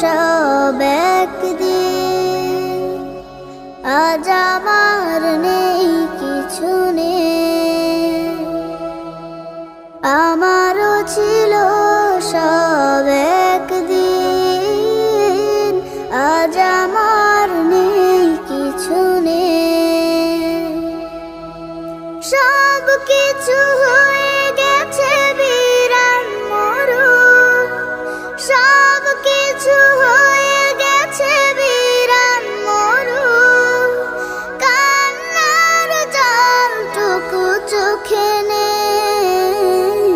সব একদিন, আজ আমার নেই কিছু নেই। আমারও ছিল সব একদিন, আজ আমার নেই কিছু নেই। সব কিছু হয়ে গেছে বিরান মরুর, সব কিছু হয়ে গেছে বিরান মরুর। কান্নার জলটুকু চোখে নেই,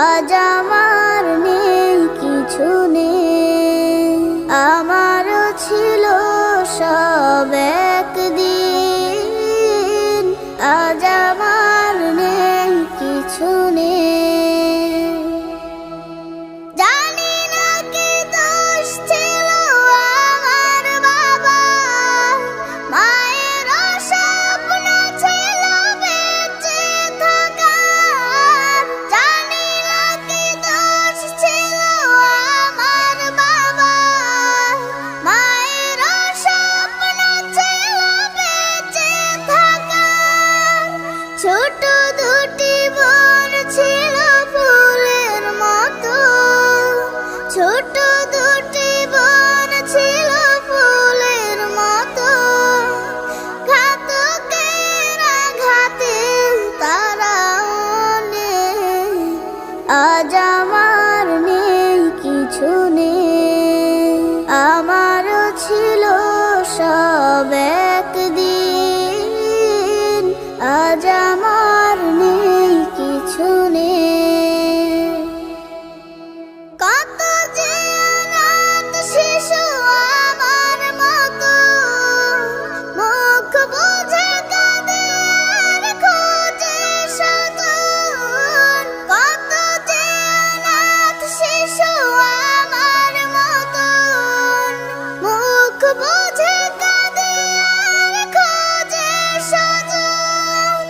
আজ আমার নেই কিছু নেই। আমারও ছিল সব একদিন, আজ আমার নেই কিছু নেই। জানি না কি দোষ ছিল আমার বাবা, মায়ের স্বপ্ন ছিল বেঁচে থাকার। জানি না কি দোষ ছিল আমার বাবা, মায়ের স্বপ্ন ছিল বেঁচে থাকার। ছোট দুটি বোন ছিল ফুলের মতো, ছোট দুটি বোন ছিল ফুলের মতো। ঘাতকের আঘাতে তারা নেই, আজ আমার নেই কিছু নেই। আমারও ছিল সব একদিন, আজ আমার নেই কিছু নেই। কত যে অনাথ শিশু আমার মতো, মুখ বুজে কাঁদে আর খোঁজে স্বজন। কত যে অনাথ শিশু আমার মতো, মুখ বুজে কাঁদে আর খোঁজে স্বজন।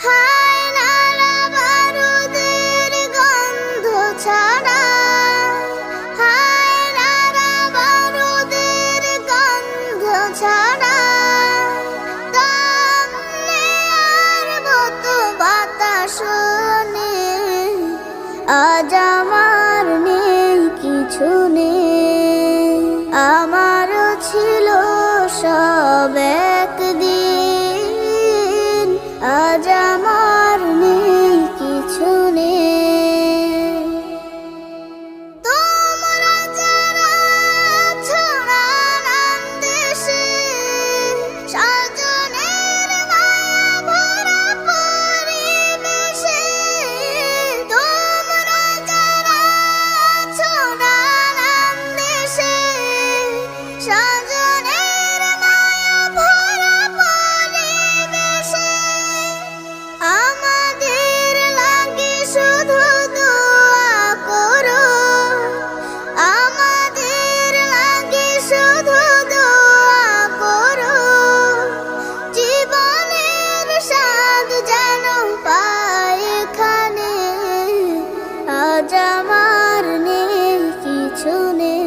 হায় নারা বারুদের গন্ধ ছাড়া, হায় নারা বারুদের গন্ধ ছাড়া। দম নেয়ার মতো বাতাস নেই, আজ আমার নেই কিছু নেই। আমারও ছিল সব একদিন, আজ আমার নেই কিছু নেই। তোমরা যারা আছো নানান দেশে, স্বজনের মায়া ভরা পরিবেশে। তোমরা যারা আছো নানান দেশে, স্বজনের মায়া ভরা পরিবেশে। আমাদের লাগে শুধু দোয়া করো, আমাদের লাগে শুধু দোয়া করো। জীবনের স্বাদ যেন পাই এখানে, আজ আমার নেই কিছু নেই।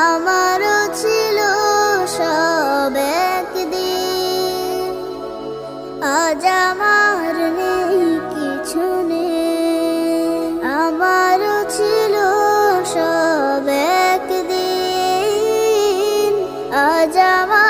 আমারও ছিল সব একদিন, আজ আমার নেই কিছু নেই। আমারও ছিল সব একদিন, আজ আমার